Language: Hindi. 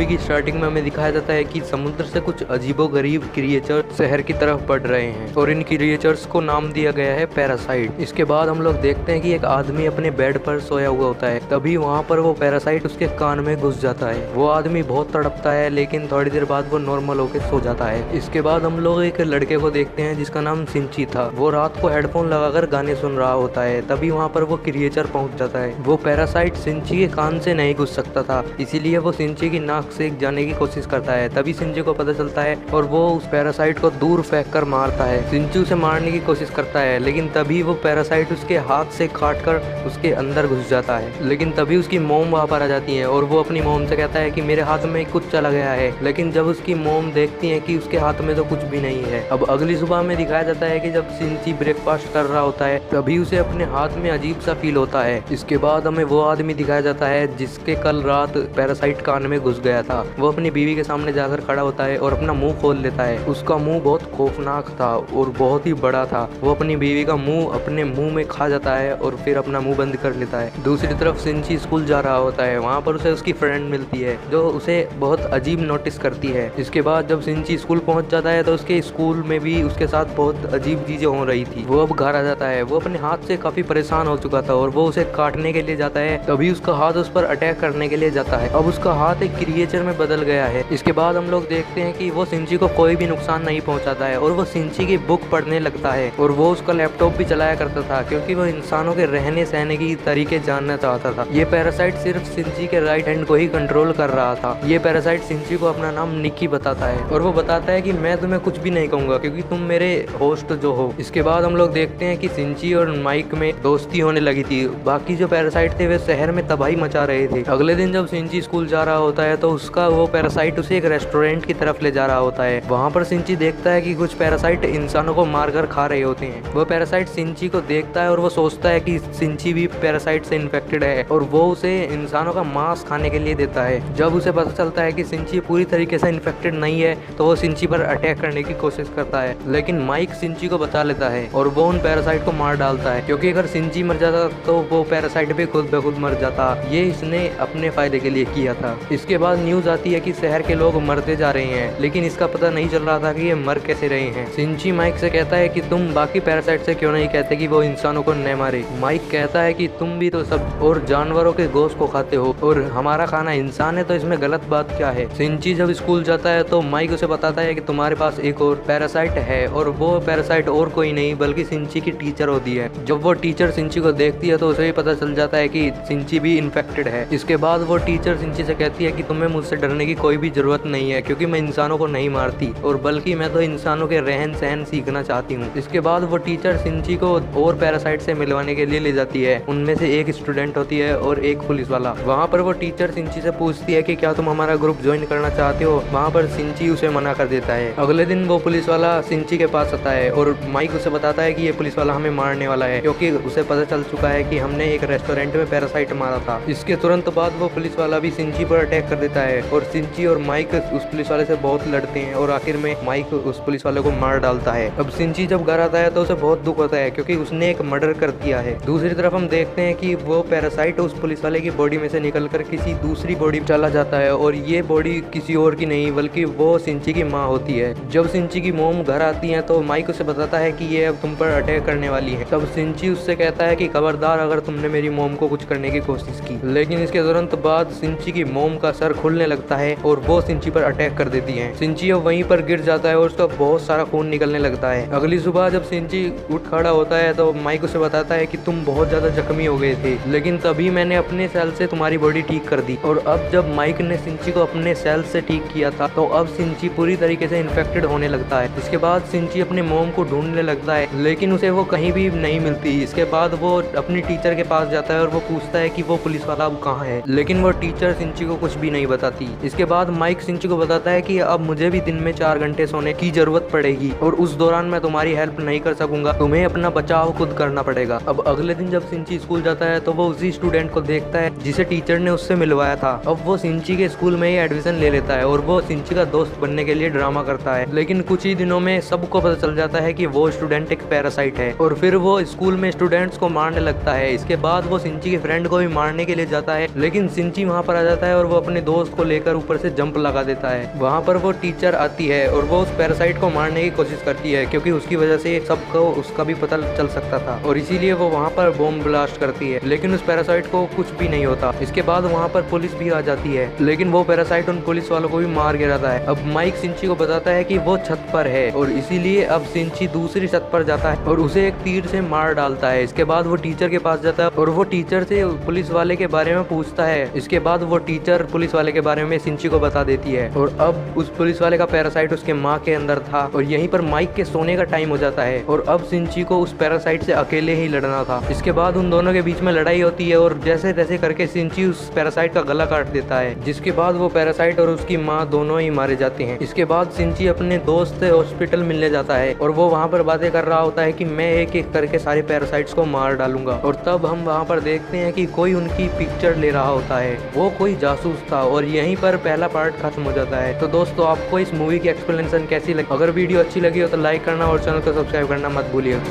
की स्टार्टिंग में हमें दिखाया जाता है कि समुद्र से कुछ अजीबोगरीब क्रिएचर शहर की तरफ बढ़ रहे हैं और इन क्रिएचर्स को नाम दिया गया है पैरासाइट। इसके बाद हम लोग देखते हैं कि एक आदमी अपने बेड पर सोया हुआ होता है, तभी वहाँ पर वो पैरासाइट उसके कान में घुस जाता है। वो आदमी बहुत तड़पता है लेकिन थोड़ी देर बाद वो नॉर्मल होकर सो जाता है। इसके बाद हम लोग एक लड़के को देखते हैं जिसका नाम सिंची था। वो रात को हेडफोन लगाकर गाने सुन रहा होता है, तभी वहाँ पर वो क्रिएचर पहुँच जाता है। वो पैरासाइट सिंची के कान से नहीं घुस सकता था, इसीलिए वो सिंची की नाक से जाने की कोशिश करता है। तभी सिंची को पता चलता है और वो उस पैरासाइट को दूर फेंक कर मारता है। सिंची उसे मारने की कोशिश करता है लेकिन तभी वो पैरासाइट उसके हाथ से काट कर उसके अंदर घुस जाता है। लेकिन तभी उसकी मोम वहाँ पर आ जाती है और वो अपनी मोम से कहता है कि मेरे हाथ में कुछ चला गया है। लेकिन जब उसकी मोम देखती है कि उसके हाथ में तो कुछ भी नहीं है। अब अगली सुबह में दिखाया जाता है कि जब सिंची ब्रेकफास्ट कर रहा होता है तभी उसे अपने हाथ में अजीब सा फील होता है। इसके बाद हमें वो आदमी दिखाया जाता है जिसके कल रात पैरासाइट कान में घुस गया था। वो अपनी बीवी के सामने जाकर खड़ा होता है और अपना मुंह खोल लेता है। उसका मुंह बहुत खौफनाक था और बहुत ही बड़ा था। वो अपनी बीवी का मुंह अपने मुंह में खा जाता है और फिर अपना मुंह बंद कर लेता है। दूसरी तरफ सिंची स्कूल जा रहा होता है। वहाँ पर उसे उसकी फ्रेंड मिलती है जो उसे बहुत अजीब नोटिस करती है। इसके बाद जब सिंची स्कूल पहुँच जाता है तो उसके स्कूल में भी उसके साथ बहुत अजीब चीजें हो रही थी। वो अब घर आ जाता है। वो अपने हाथ से काफी परेशान हो चुका था और वो उसे काटने के लिए जाता है, तभी उसका हाथ उस पर अटैक करने के लिए जाता है। अब उसका हाथ एक क्रिएचर में बदल गया है। इसके बाद हम लोग देखते हैं कि वो सिंची को कोई भी नुकसान नहीं पहुंचाता है और वो सिंची की बुक पढ़ने लगता है और वो उसका लैपटॉप भी चलाया करता था क्योंकि वो इंसानों के रहने सहने की तरीके जानना चाहता था। ये पैरासाइट सिर्फ सिंची के राइट हैंड को ही कंट्रोल कर रहा था। ये पैरासाइट सिंची को अपना नाम निक्की बताता है और वो बताता है कि मैं तुम्हें कुछ भी नहीं कहूंगा क्योंकि तुम मेरे होस्ट जो हो। इसके बाद हम लोग देखते हैं कि सिंची और माइक में दोस्ती होने लगी थी। बाकी जो पैरासाइट थे वे शहर में तबाही मचा रहे थे। अगले दिन जब सिंची स्कूल जा रहा होता है तो उसका वो पैरासाइट उसे एक रेस्टोरेंट की तरफ ले जा रहा होता है। वहाँ पर सिंची देखता है कि कुछ पैरासाइट इंसानों को मारकर खा रहे होते हैं। वो पैरासाइट सिंची को देखता है और वो सोचता है कि सिंची भी पैरासाइट से इन्फेक्टेड है और वो उसे इंसानों का मांस खाने के लिए देता है। जब उसे पता चलता है कि सिंची पूरी तरीके से इन्फेक्टेड नहीं है तो वो सिंची पर अटैक करने की कोशिश करता है, लेकिन माइक सिंची को बचा लेता है और वो उन पैरासाइट को मार डालता है क्योंकि अगर सिंची मर जाता तो वो पैरासाइट भी खुद ब खुद मर जाता। ये इसने अपने फायदे के लिए किया था। इसके बाद न्यूज आती है कि शहर के लोग मरते जा रहे हैं, लेकिन इसका पता नहीं चल रहा था कि ये मर कैसे रहे हैं। सिंची माइक से कहता है कि तुम बाकी पैरासाइट से क्यों नहीं कहते कि वो इंसानों को न मारे। माइक कहता है कि तुम भी तो सब और जानवरों के गोश्त को खाते हो और हमारा खाना इंसान है, तो इसमें गलत बात क्या है। सिंची जब स्कूल जाता है तो माइक उसे बताता है कि तुम्हारे पास एक और पैरासाइट है और वो पैरासाइट और कोई नहीं बल्कि सिंची की टीचर होती है। जब वो टीचर सिंची को देखती है तो उसे भी पता चल जाता है कि सिंची भी इन्फेक्टेड है। इसके बाद वो टीचर सिंची से कहती है कि तुम्हें मुझसे डरने की कोई भी जरूरत नहीं है क्योंकि मैं इंसानों को नहीं मारती और बल्कि मैं तो इंसानों के रहन सहन सीखना चाहती हूँ। इसके बाद वो टीचर सिंची को और पैरासाइट से मिलवाने के लिए ले जाती है। उनमें से एक स्टूडेंट होती है और एक पुलिस वाला। वहाँ पर वो टीचर सिंची से पूछती है कि क्या तुम हमारा ग्रुप ज्वाइन करना चाहते हो। वहाँ पर सिंची उसे मना कर देता है। अगले दिन वो पुलिस वाला सिंची के पास आता है और माइक उसे बताता है कि ये पुलिस वाला हमें मारने वाला है क्योंकि उसे पता चल चुका है कि हमने एक रेस्टोरेंट में पैरासाइट मारा था। इसके तुरंत बाद वो पुलिस वाला भी सिंची पर अटैक कर देता है और सिंची और माइक उस पुलिस वाले से बहुत लड़ते हैं और आखिर में माइक उस पुलिस वाले को मार डालता है। अब सिंची जब घर आता है तो उसे बहुत दुख होता है क्योंकि उसने एक मर्डर कर दिया है। दूसरी तरफ हम देखते हैं कि वो पैरासाइट उस पुलिस वाले की बॉडी में से निकलकर किसी दूसरी बॉडी में चला जाता है और ये बॉडी किसी और की नहीं बल्कि वो सिंची की माँ होती है। जब सिंची की मोम घर आती है तो माइक उसे बताता है कि ये अब तुम पर अटैक करने वाली है। तब सिंची उससे कहता है कि खबरदार अगर तुमने मेरी मोम को कुछ करने की कोशिश की। लेकिन इसके तुरंत बाद सिंची की मोम का सर खुलने लगता है और वो सिंची पर अटैक कर देती है। सिंची अब वहीं पर गिर जाता है और उसका बहुत सारा खून निकलने लगता है। अगली सुबह जब सिंची उठ खड़ा होता है तो माइक उसे बताता है कि तुम बहुत ज्यादा जख्मी हो गए थे, लेकिन तभी मैंने अपने सेल से तुम्हारी बॉडी ठीक कर दी। और अब जब माइक ने सिंची को अपने सेल से ठीक किया था तो अब सिंची पूरी तरीके से इन्फेक्टेड होने लगता है। इसके बाद सिंची अपने मोम को ढूंढने लगता है लेकिन उसे वो कहीं भी नहीं मिलती। इसके बाद वो अपनी टीचर के पास जाता है और वो पूछता है कि वो पुलिस वाला अब कहाँ है, लेकिन वो टीचर सिंची को कुछ भी नहीं बताती। इसके बाद माइक सिंची को बताता है कि अब मुझे भी दिन में 4 घंटे सोने की जरूरत पड़ेगी और उस दौरान मैं तुम्हारी हेल्प नहीं कर सकूंगा, तुम्हें अपना बचाव खुद करना पड़ेगा। अब अगले दिन जब सिंची स्कूल जाता है तो वो उसी स्टूडेंट को देखता है जिसे टीचर ने उससे मिलवाया था। अब वो सिंची के स्कूल में ही एडमिशन ले लेता है और वो सिंची का दोस्त बनने के लिए ड्रामा करता है। लेकिन कुछ ही दिनों में सबको पता चल जाता है कि वो स्टूडेंट एक पैरासाइट है और फिर वो स्कूल में स्टूडेंट्स को मारने लगता है। इसके बाद वो सिंची के फ्रेंड को भी मारने के लिए जाता है लेकिन सिंची वहाँ पर आ जाता है और वो अपने दोस्त को लेकर ऊपर से जंप लगा देता है। वहाँ पर वो टीचर आती है और वो उस पैरासाइट को मारने की कोशिश करती है, क्योंकि उसकी वजह से सबको उसका भी पता चल सकता था और इसीलिए वो वहाँ पर बॉम्ब ब्लास्ट करती है, लेकिन उस पैरासाइट को कुछ भी नहीं होता। इसके बाद वहाँ पर पुलिस भी आ जाती है, लेकिन वो पैरासाइट उन पुलिस वालों को भी मार गिराता है। अब माइक सिंची को बताता है कि वो छत पर है और इसीलिए अब सिंची दूसरी छत पर जाता है और उसे एक तीर से मार डालता है। इसके बाद वो टीचर के पास जाता है और वो टीचर से पुलिस वाले के बारे में पूछता है। इसके बाद वो टीचर पुलिस वाले के बारे में सिंची को बता देती है और अब उस पुलिस वाले का पैरासाइट उसके माँ के अंदर था और यहीं पर माइक के सोने का टाइम हो जाता है और अब सिंची को उस पैरासाइट से अकेले ही लड़ना था। इसके बाद उन दोनों के बीच में लड़ाई होती है और जैसे तैसे करके सिंची उस पैरासाइट का गला काट देता है, जिसके बाद वो पैरासाइट और उसकी माँ दोनों ही मारे जाते हैं। इसके बाद सिंची अपने दोस्त से हॉस्पिटल मिलने जाता है और वो वहाँ पर बातें कर रहा होता है कि मैं एक एक करके सारे पैरासाइट्स को मार डालूंगा। और तब हम वहाँ पर देखते हैं कि कोई उनकी पिक्चर ले रहा होता है, वो कोई जासूस था और यहीं पर पहला पार्ट खत्म हो जाता है। तो दोस्तों आपको इस मूवी की एक्सप्लेनेशन कैसी लगी? अगर वीडियो अच्छी लगी हो तो लाइक करना और चैनल को सब्सक्राइब करना मत भूलिए।